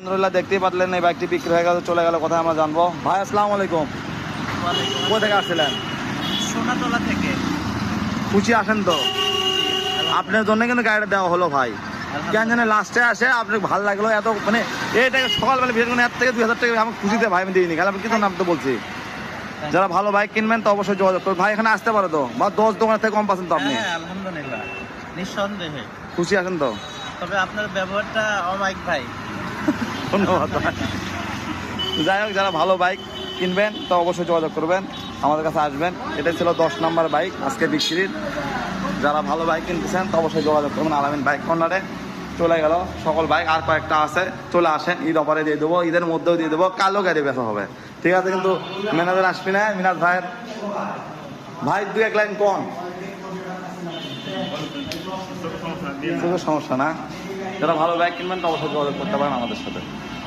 আলহামদুলিল্লাহ দেখতেই পারলেন এই বাইকটি বিক্রি হয়ে গেল, চলে গেল, কোথায় আমরা জানবো। ভাই আসসালামু আলাইকুম, কোথা থেকে আসছিলেন? সোনাতলা থেকে। খুশি আসেন তো? আপনার জন্য কিন্তু গাড়িটা দেওয়া হলো ভাই। কেন জানে লাস্টে আসে আপনার ভালো লাগলো এত, মানে এইটাকে সকালবেলা বিশেষ করে 1 থেকে 2 হাজার টাকা আমার খুশিতে ভাই আমি দিইনি, আমি কিছু নাম তো বলছি। যারা ভালো বাইক কিনবেন তো অবশ্যই যোগাযোগ করুন ভাই, এখানে আসতে পারো তো, বা 10 দোকানের থেকে কম পাচ্ছেন তো আপনি। আলহামদুলিল্লাহ, নিঃসন্দেহে। খুশি আছেন তো? তবে আপনার ব্যবহারটা অমায়িক ভাই। ধন্যবাদ ভাই। যাই হোক, যারা ভালো বাইক কিনবেন তো অবশ্যই যোগাযোগ করবেন, আমাদের কাছে আসবেন। এটাই ছিল 10 নম্বর বাইক আজকে বিক্রির। যারা ভালো বাইক কিনতেছেন তো অবশ্যই যোগাযোগ করবেন আলামিন বাইক কর্নারে। চলে গেল সকল বাইক, আর কয়েকটা আছে, চলে আসেন, ঈদ অফারে দিয়ে দেবো, ঈদের মধ্যেও দিয়ে দেবো, কালো গাড়ি বেচা হবে, ঠিক আছে? কিন্তু ম্যানেজার আসবি না, মিনাজ ভাইয়ের ভাই 2-1 লাইন কোন সমস্যা না। যারা ভালো বাইক কিনবেন তো অবশ্যই যোগাযোগ করতে পারেন আমাদের সাথে।